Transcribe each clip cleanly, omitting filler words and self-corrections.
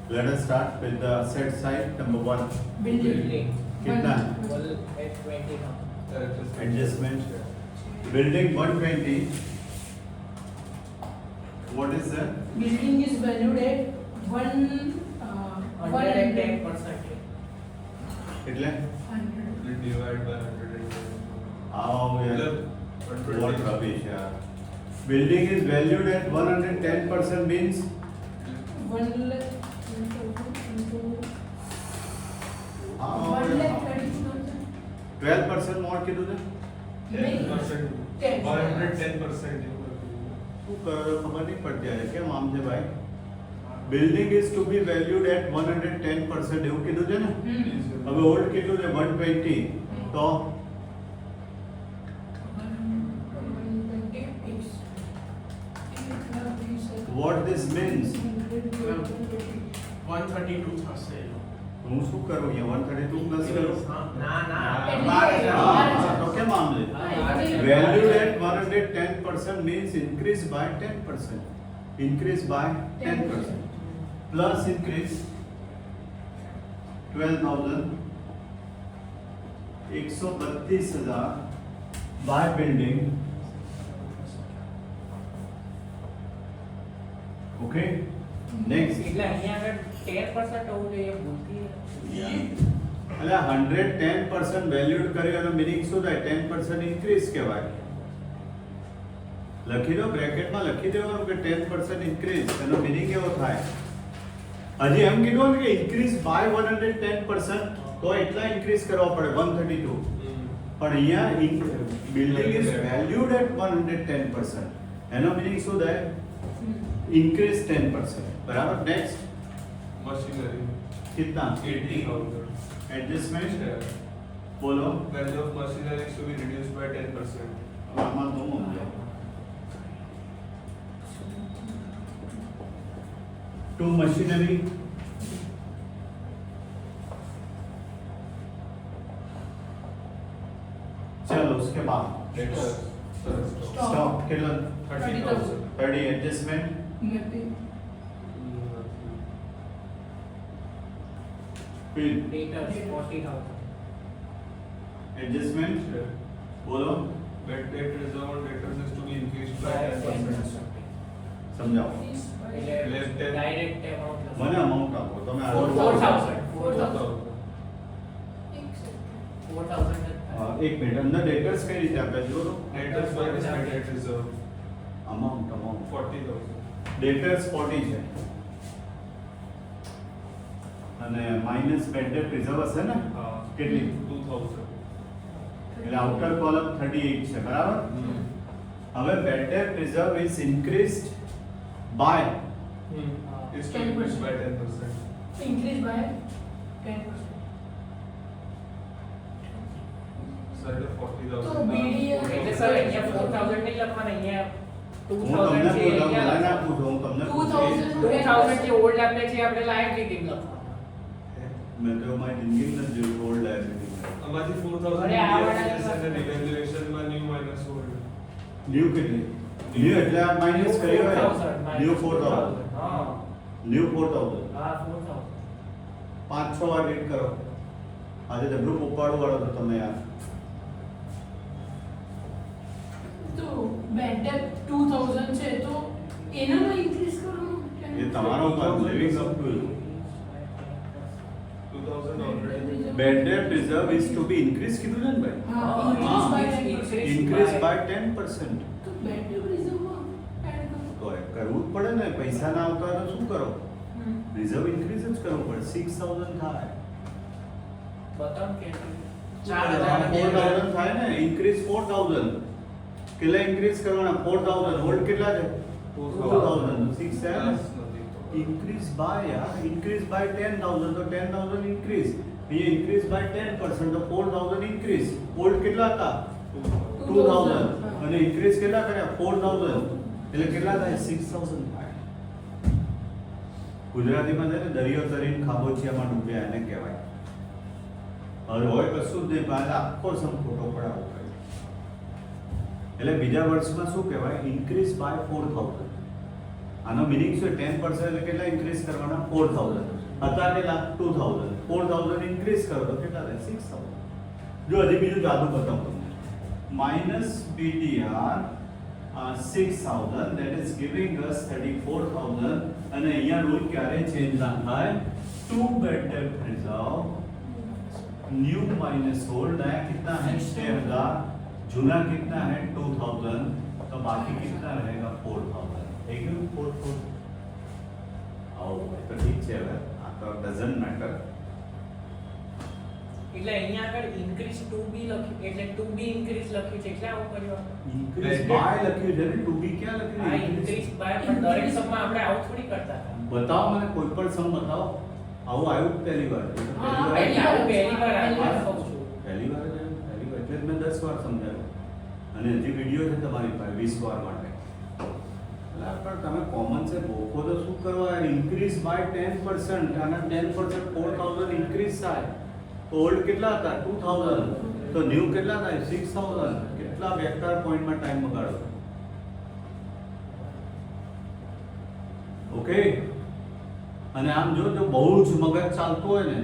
Let us start with the asset side. Number 1. Building. कितना? Well, at 20 now. Adjustment. Building 120. What is that? Building is valued at 110%. 110%. એટલે Divide by 100. how मतलब what rubbish yaar. Building is valued at 110% means 1 lakh into how 1,32,000. 12% more કીધું છે 10%. 10. 110%. શું કરો ખબર નહીં પડતી આજે કેમ આમ છે ભાઈ building is to be valued at 110% એવું કીધું છે ને હવે ઓલ્ડ કેટલું છે 120 તો 120 what this means 132 થશે. હું શું કરું અહીંયા 132 પ્લસ કરું ના ના હા તો કેમ આમ છે valued at 110% means increase by 10%, increase by 10%, plus increase 12,000 132,000 by building. Okay, next એટલે અહીંયા આગળ 10% હોવું જોઈએ ભૂલથી એટલે 110% વેલ્યુડ કર્યું એનો મીનિંગ શું થાય 10% ઇન્ક્રીઝ કહેવાય લખી દો બ્રેકેટમાં લખી દેવાનું કે 10% ઇન્ક્રીઝ એનો મીનિંગ એવો થાય હજી એમ કીધું ને કે ઇન્ક્રીઝ બાય 110% તો એટલા ઇન્ક્રીઝ કરવા પડે 132 પણ અહીંયા બિલ્ડિંગ ઇઝ વેલ્યુડ એટ 110% એનો મીનિંગ શું થાય ઇન્ક્રીઝ 10% બરાબર નેક્સ્ટ Machinery. कितना 80,000. एडजस्टमेंट बोलो Value of machinery is to be reduced by 10%. आमा तुम हो गया टू मशीनरी चलो उसके बाद Debtors. स्टॉक कितना 30,000. 30 एडजस्टमेंट nothing. फिर Debtors 40,000. एडजस्टमेंट बोलो Bad debt reserve on debtors is to be increased by 10%. समझाओ એટલે direct amount મને અમાઉન્ટ આપો તમે આગળ 4,000. 4,000. 4,000 એક મિનિટ અંદર ડેટર્સ કઈ રીતે આપે જો Debtors minus bad debt reserve amount 40,000. ડેટર્સ 40 છે અને માઇનસ બેડ ડેટ રિઝર્વ હશે ને કેટલી 2,000. એટલે આઉટર કોલમ 38 છે બરાબર હવે bad debt reserve is increased by Is to increase by 10%. Increase by 10%. So it is 40,000. તો BDA એટલે સર અહીંયા 4,000 નહીં લખવાના અહીંયા હું 2,000 તમને છે પૂછું મને અહીંયા ના પૂછું હું તમને 2000 2,000 જે ઓલ્ડ આપણે છે આપણે લાયબિલિટી લખવાના મેં તો મારી જિંદગી નથી જોયું ઓલ્ડ લાયબિલિટી અમારી 4,000 અરે આ વાળા is an evaluation માં new minus old. ન્યુ કેટલી ન્યુ એટલે આ માઇનસ કર્યો હોય 4,000 ન્યુ 4000 હા ન્યુ 4000 હા 4,000 5-6 વાર રીડ કરો આજે ડબલું પોપાડું વાળો તો તમે યાર તો bad debt 2000 છે તો એનામાં ઇન્ક્રીઝ કરવાનું એ તમારો કામ living up to 2,000 already. Bad debt reserve is to be increase કીધું છે ને ભાઈ હા increase by 10%. ઇન્ક્રીઝ બાય 10% તો bad debt reserve એડ કરો તો એ કરવું જ પડે ને પૈસા ના આવતા હોય તો શું કરો રિઝર્વ ઇન્ક્રીઝ જ કરવું પડે 6000 થાય બતાવ કે 4000 થાય ને ઇન્ક્રીઝ 4000 કેટલા ઇન્ક્રીઝ કરવાના 4000 હોલ્ડ કેટલા છે 2000 6 છે Plus nothing. ઇન્ક્રીઝ બાય યાર ઇન્ક્રીઝ બાય 10000 તો 10000 ઇન્ક્રીઝ ये ઇન્ક્રીઝ બાય 10% તો 4000 ઇન્ક્રીઝ હોલ્ડ કેટલા હતા 2000 અને ઇન્ક્રીઝ કેટલા કર્યા 4000 એટલે કેટલા થાય 6000 થાય ગુજરાતીમાં છે ને દરિયો તરીને ખાબોચિયામાં ડૂબ્યા એને કહેવાય હવે હોય કશું જ નહીં પણ આજે આખો સમ ખોટો પડાવો એટલે બીજા વર્ષમાં શું કહેવાય ઇન્ક્રીઝ બાય 4000 આનો મિનિંગ શું 10% એટલે કેટલા ઇન્ક્રીઝ કરવાના 4000 હતા કેટલા 2000 4000 ઇન્ક્રીઝ કરો તો કેટલા રહે 6000 જો હજી બીજું જાદુ બતાવું તમને BDR 6000 that is giving us 34000 અને અહીંયા રૂલ ક્યારે ચેન્જ ના થાય टू बेड डेप्थ रिजर्व न्यू माइनस ओल्ड नया कितना है 6000 जूना कितना है 2000 तो बाकी कितना रहेगा 4000 एक 44 आओ तो ठीक છે હવે આ તો ડઝન્ટ મેટર એટલે અહીંયા આગળ ઇન્ક્રીઝ ટુ બી લખ્યું એટલે ટુ બી ઇન્ક્રીઝ લખ્યું છે એટલે આવું કર્યું ઇન્ક્રીઝ બાય લખ્યું છે ને ટુ બી ક્યાં આ લખ્યું ઇન્ક્રીઝ બાય પણ દરેક સમમાં આપણે આવું થોડી કરતા હતા बताओ મને કોઈ પણ સમ બતાવો આવું આવ્યું પહેલી વાર હા, પહેલી વાર પહેલી વાર આવ્યું કહું છું પહેલી વાર જ આવ્યું? પહેલી વાર એટલે જ મેં 10 વાર સમજાવ્યું અને હજી વિડિયો છે તમારી પાસે 20 વાર માટે એટલે પણ તમે કોમન છે બોકો તો શું કરવા ઇન્ક્રીઝ બાય 10% અને 10% 4000 ઇન્ક્રીઝ થાય તો ઓલ્ડ કેટલા હતા 2000 તો ન્યુ કેટલા થાય 6000 કેટલા વેક્ટર પોઈન્ટમાં ટાઈમ બગાડો ઓકે અને આમ જો બહુ જ મગજ ચાલતું હોય ને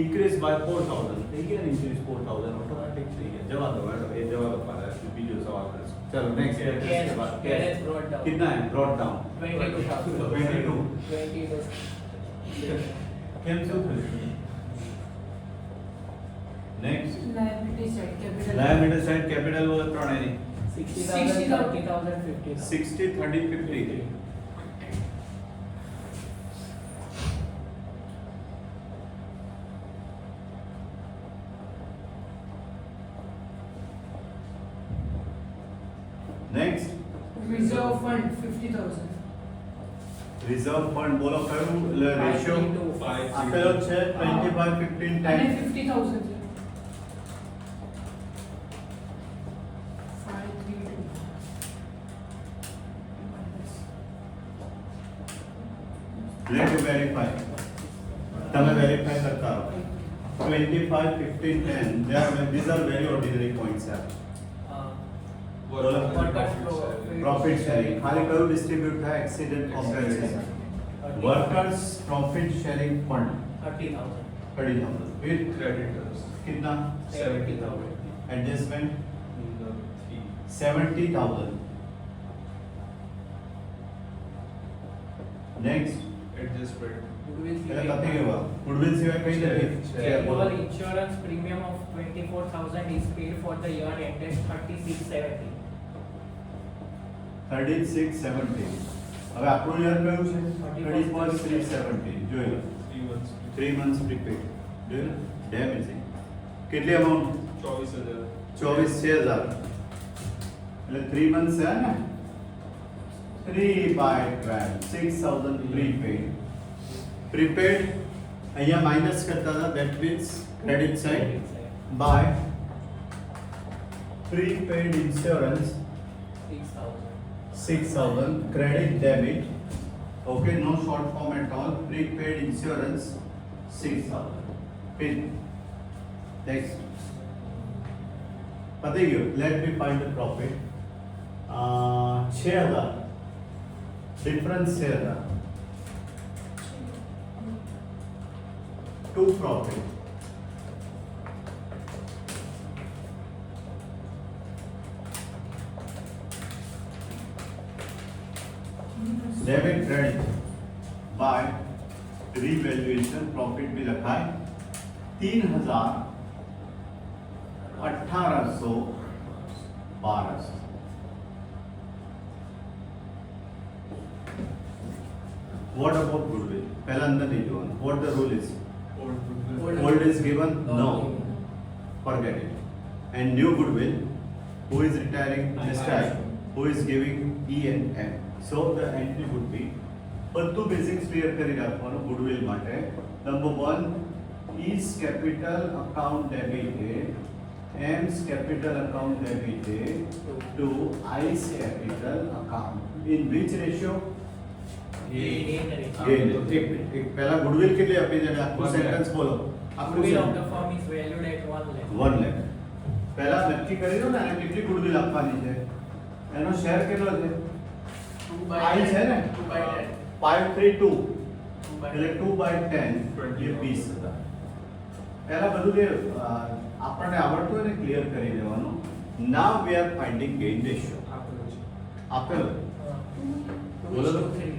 ઇન્ક્રીઝ બાય 4000 થઈ ગયા ને ઇન્ક્રીઝ 4000 ઓટોમેટિક થઈ ગયા જવા દો મેડમ એ જવા દો પાછા બીજો સવાલ કરશું ચલો નેક્સ્ટ Cash brought down. कितना है ब्रॉट डाउन 22,000 22 કેમ શું થયું next liability side capital liability side capital વગર ત્રણ એની 60,000 30,000 50,000 60 30 50 next reserve fund 50,000 reserve fund બોલો કયું એટલે રેશિયો 5 આપેલો છે 25 15 અને 10 50,000 છે 532 લેટ યુ વેરીફાઈ તમે વેરીફાઈ કરતા રહો 25 15 10 these are very ordinary points are profit sharing ખાલી કયું ડિસ્ટ્રીબ્યુટ થાય accident compensation workers profit sharing fund 30,000 30,000 with creditors कितना 70,000 adjustment in the 3 70,000 next adjustment goodwill એટલે પતી ગયો ગુડવિલ સિવાય કઈ નથી annual insurance premium of 24,000 is paid for the year ended 36/70 3670 હવે આપણું યર કયું છે 31,370 જોઈ લો 3 months 3 મંથ્સ પ્રીપેડ જોઈ લો ડેમ ઇઝી કેટલી અમાઉન્ટ 24,000 24,000 એટલે 3 મંથ્સ છે ને 3 by 12 6,000 prepaid અહીંયા માઇનસ કરતા હતા that means credit side by prepaid insurance 6,000 credit debit okay no short form at all prepaid insurance 6,000 pin next पता ही let me find the profit 6,000 difference 6,000 to profit debit credit by revaluation profit भी रखा है 3,000 What about goodwill? पहला अंदर नहीं जोड़ना. What the rule is? old goodwill Old is given? No. Forget it. And new goodwill, who is retiring this time? Who is giving E and M? So the entry would be બધું basics clear કરી રાખવાનું goodwill માટે. Number 1 is capital account debited, M's capital account debited to I's capital account. In which ratio? gain Gain. એક પહેલા goodwill કેટલી આપી છે આખું સેન્ટેન્સ બોલો. આખું goodwill of the sentence. firm is valued at 1 lakh 1 lakh. પહેલા નક્કી કરી દો ને આને કેટલી ગુડવિલ આપવાની છે. એનો શેર કેટલો છે? 2 by I છે ને 2 by 10. 5 3 2 2 by એટલે 2 by 10 એ 20 હતા. પહેલા બધું જે આપણને આવડતું હોય ને ક્લિયર કરી દેવાનું. Now we are finding gain ratio આપેલો છે. આપેલો 2 બોલો is તો. to 3.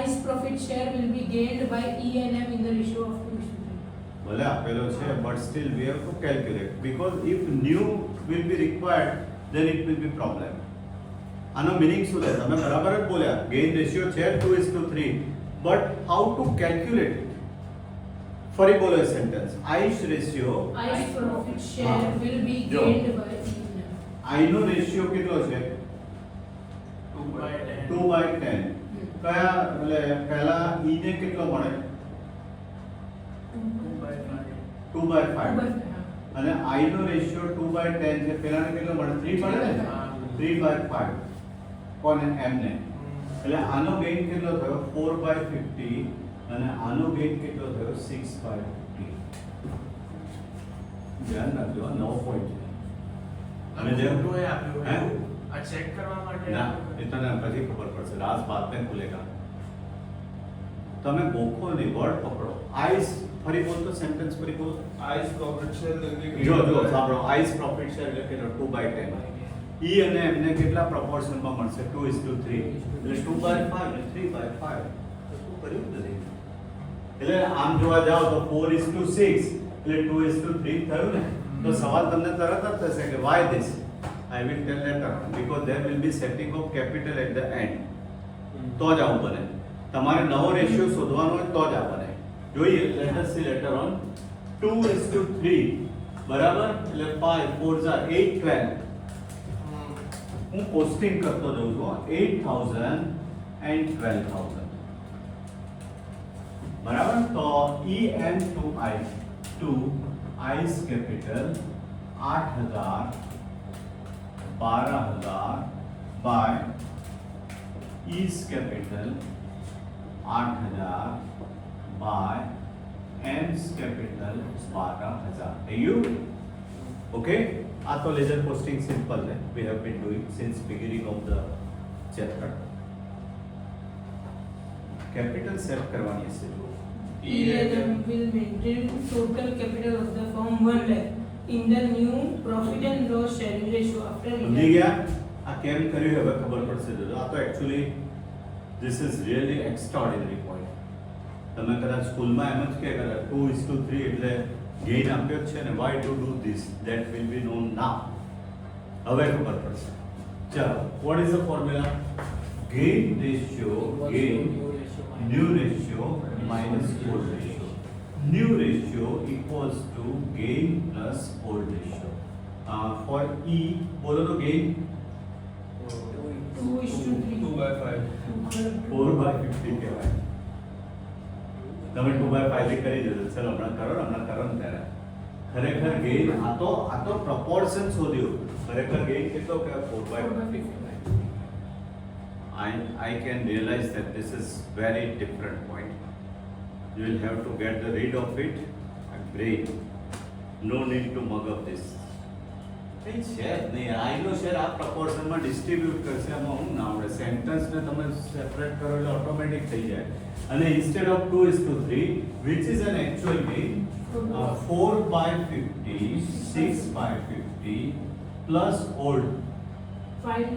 ICE profit share will be gained by E&M in the ratio of 2:3. ભલે આપેલો છે but still we have to calculate because if new will be required then it will be problem. આનો meaning શું છે? તમે બરાબર જ બોલ્યા ગેઇન રેશિયો છે 2:3 but how to calculate it? ફરી બોલો એ સેન્ટેન્સ. આઈશ ratio ICE profit share will be જો. gained by E&M. આઈ નો રેશિયો કેટલો છે? 2 by 10. 2 by 10. કયા એટલે પહેલા ઈ ને કેટલો મળે? 2 by 5. 2 by 5. 2/5. અને આઈ નો રેશિયો 2 by 10 છે. પહેલાને કેટલો મળે? 3 મળે ને? 3 by 5. કોને? એમ ને. એટલે આનો ગેઇન કેટલો થયો? 4 by 50 અને આનો ગેઇન કેટલો થયો? 6 by 50. ધ્યાન રાખજો આ નવો પોઈન્ટ છે. અને જેમ ખોટું એ આપ્યું હે? એવું. આ ચેક કરવા માટે ના આપ્યું. એ તને પછી ખબર પડશે. રાજ બાદ में खुलेगा. તમે ગોખો નહીં, વર્ડ પકડો. આઈસ ફરી બોલ તો સેન્ટેન્સ ફરી બોલ. Ice profit share will be જો gained જો by- સાંભળો. આઈસ પ્રોફિટ શેર એટલે કેટલો? 2 by 10. ઈ અને એમને કેટલા પ્રપોર્શનમાં મળશે? 2:3. એટલે 2 by 5 એટલે 3 by 5. તો શું કર્યું જ નથી. એટલે આમ જોવા જાઓ તો 4:6 એટલે 2:3 થયું ને. તો સવાલ તમને તરત જ થશે કે why this? I will tell later because there will be setting of capital at the end. તો જ આવું બને. તમારે નવો રેશિયો શોધવાનો હોય તો જ આ બને. જોઈએ let S C letter on. 2:3 બરાબર એટલે 5 4 8 12. હું પોસ્ટિંગ કરતો જઉં છું 8000 and 12000 બરાબર. તો E and 2I I's capital 8000 12000 by E's capital 8000 by M's capital 12000. Are you okay? આ તો લેઝર પોસ્ટિંગ સિમ્પલ છે. We have been doing since beginning of the chapter. Capital set કરવાની છે જો. E&M will maintain total capital of the firm 1 lakh in the new profit and loss sharing ratio after સમજી ગયા? આ કેમ કર્યું હવે ખબર પડશે જો. આ તો actually this is really extraordinary point. તમે કદાચ સ્કૂલમાં એમ જ કે કદાચ 2:3 એટલે ગેઇન આપ્યો જ છે ને why to do this that will be known now. હવે ખબર પડશે. ચાલો what is the formula? gain ratio gain new ratio minus old ratio. New ratio equals to gain plus old ratio. For E बोलो तो gain 2:3. 2 by 5. 4 by 50 કહેવાય. તમે 2 by 5 થી કરી દેજો. ચલો હમણાં કરો ને ત્યારે. ખરેખર ગેઇન આ તો પ્રપોર્શન શોધ્યું. ખરેખર ગેઇન કેટલો કે 4 by 50. I can realize that this is very different point. You will have to get the rid of it and brain. No need to mug up this. કઈ છે જ નહીં. આઈનો શેર આ પ્રપોર્શનમાં ડિસ્ટ્રીબ્યુટ કરશે. આમાં હું ના આવડે. સેન્ટેન્સને તમે સેપરેટ કરો એટલે ઓટોમેટિક થઈ જાય. અને instead of 2:3 which is an actual gain 4 by 50 6 by 50 plus old 5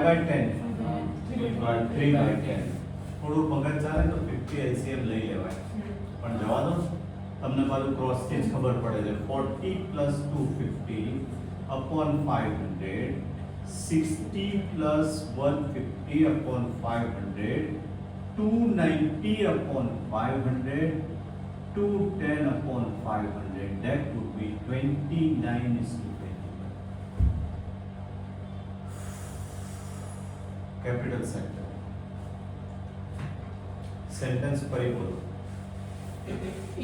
by 10 3 by 10. થોડું મગજ ચાલે તો 50 LCM લઈ લેવાય. પણ જવા દો. તમને મારું ક્રોસ થી જ ખબર પડે છે. 40 plus 250 upon 500 60 plus 150 upon 500 290 upon 500 210 upon 500. That would be 29:21. Capital center. Sentence ફરી બોલો.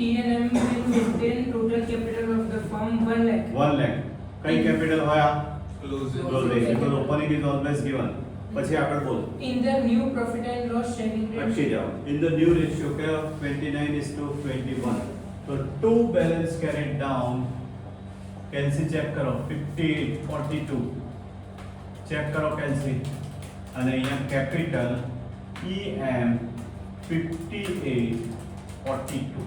E&M will maintain total capital of the firm 1 lakh 1 lakh. કઈ કેપિટલ હોય આ? Closing. Closing. Because opening is always given. પછી આગળ બોલો. in the new profit and loss sharing અટકી ratio. જાઓ. In the new ratio કે 29:21. તો 2 balance carried down. કેલ્સી ચેક કરો. 50 42. ચેક કરો કેલ્સી. અને અહીંયા કેપિટલ EM 5842.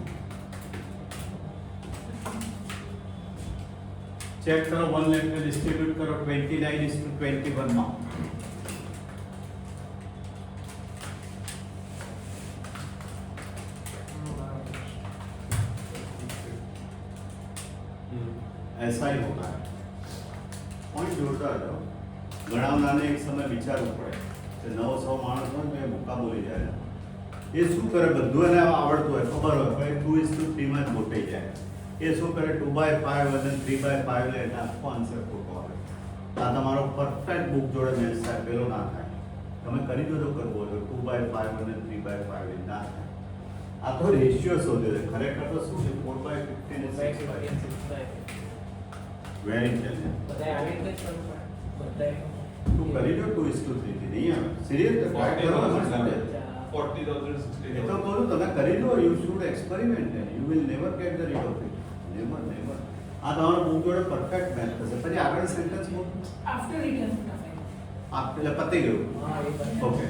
ચેક કરો 1 લાખ ને ડિસ્ટ્રીબ્યુટ કરો 29:21 માં. ऐसा ही होता है. पॉइंट जोड़ता जाओ. ગણાવનારને એક સમય વિચારવું પડે કે 900 માણસ હોય તો એ મુક્કા બોલી જાય. એ શું કરે, બધું એને આવડતું હોય, ખબર હોય, પણ 2:3 માં જ ગોઠવાઈ જાય. એ શું કરે, 2/5 અને 3/5 લે એટલે આખો આન્સર ખોટો આવે. આ તમારો પરફેક્ટ બુક જોડે મેચ થાય, પેલો ના થાય. તમે કરી દો તો કરવો હોય 2/5 અને 3/5 એ ના થાય. આ તો રેશિયો શોધ્યો છે, ખરેખર તો શું છે 4/15 અને 6/5. Very intelligent. બધાય આવી રીતે જ કરવું પડે. બધાય તું કરી દો 2:3 થી નહીં આવે. સિરિયસ તો ટ્રાય કરો. 40,060. એ તો કહું તમે કરી દો. You should experiment and you will never get the read of it. Never. આ તમારો બુક જોડે પરફેક્ટ મેચ થશે. પછી આગળ સેન્ટેન્સ બોલ. After return. એટલે પતી ગયું. હા, એ પણ. ઓકે.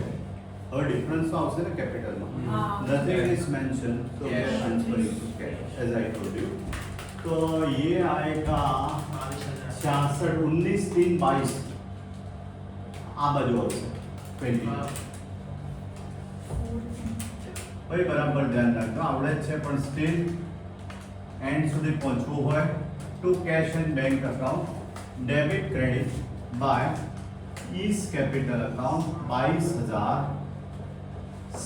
હવે ડિફરન્સ તો આવશે ને કેપિટલમાં. હા. Nothing is mentioned, so we are Cash. transferring to cash, as I told you. तो ये आएगा 66 19 3 22. આ બાજુ આવશે 20. ભાઈ બરાબર ધ્યાન રાખજો. આવડે જ છે પણ સ્ટીલ એન્ડ સુધી પહોંચવું હોય to cash and bank account debit credit by is capital account 22,000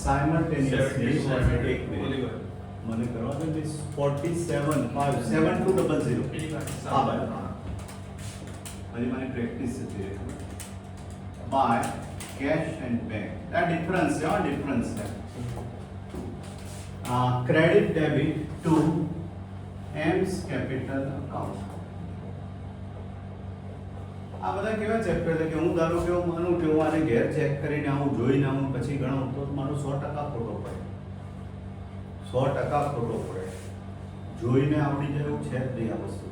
simultaneously. એક મિનિટ મને કરવા દો. 47,57200. હા ભાઈ હજી મારી પ્રેક્ટિસ છે. By cash and bank. આ ડિફરન્સ છે. આ ડિફરન્સ છે. Credit debit to M's capital account. આ બધા કેવા ચેપ્ટર છે કે હું ધારો કે હું માનું કે હું આને ઘેર ચેક કરીને આવું જોઈને આવું પછી ગણાવું તો મારો 100% ખોટો પડે. 100% ખોટો પડે. જોઈને આવડી જાય એવું છે જ નહીં આ વસ્તુ.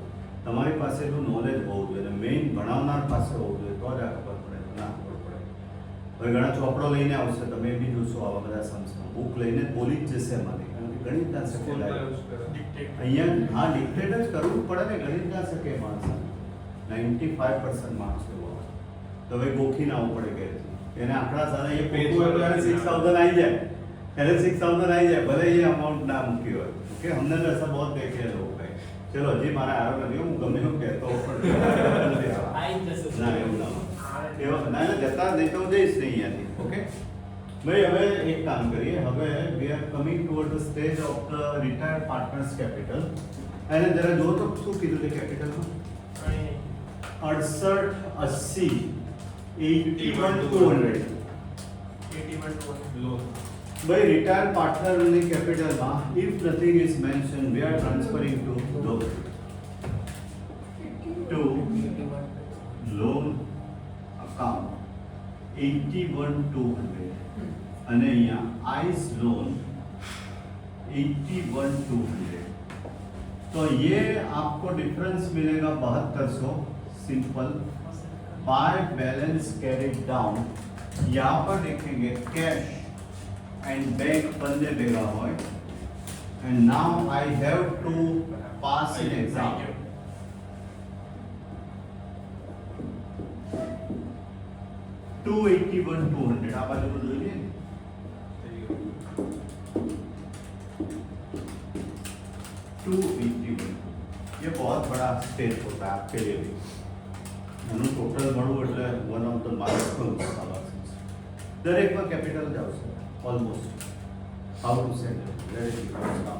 તમારી પાસે એટલું નોલેજ હોવું જોઈએ. મેઇન ભણાવનાર પાસે હોવું જોઈએ તો જ આ ખબર પડે. ના ખબર પડે. હવે ઘણા ચોપડો લઈને આવશે, તમે એ બી જોશો આવા બધા સમસમાં બુક લઈને બોલી જ જશે એમાંથી. કારણ કે ગણિત ના શકે. અહીંયા હા ડિક્ટેટ જ કરવું પડે ને. ગણિત ના શકે માણસ. 95% માર્ક્સ લેવો. તો હવે ગોખીને આવવું પડે ઘરેથી. એને આંકડા સાથે એ પેલું હોય તો એને 6,000 આવી જાય. पहले 6,000 आई जाए, भले ये अमाउंट ना मुक्की हो. ओके, हमने तो ऐसा बहुत देखे हैं लोग भाई. चलो हजी मारा आरो नहीं हूँ गमे हूँ कहता हूँ पर આઈ જશે. ના એવું ના ના જતા નહીં તો જઈશ નહીં અહીંયાથી. ઓકે ભાઈ હવે એક કામ કરીએ. હવે we are coming toward the stage of the retired partners capital. એને જરા જો તો શું કીધું છે કેપિટલમાં? 68 80 81 200. 81 Loan. By retired partner in capital, if nothing is mentioned, we are transferring to loan account 81,200 અને અહીંયા ICE loan 81,200. तो ये आपको डिफरेंस मिलेगा 7200. Simple by balance carried down. यहाँ पर देखेंगे कैश and bank बंदे भेगा होय. And now I have to pass an exam. 281,200 આ બાજુ બધું જોઈએ ને. 281. ये बहुत बड़ा स्टेज होता है आपके लिए भी. એનું ટોટલ મળવું એટલે વન ઓફ ધ માઇલસ્ટોન્સ. દરેકમાં કેપિટલ જ આવશે. Almost. How to send it? Very difficult now.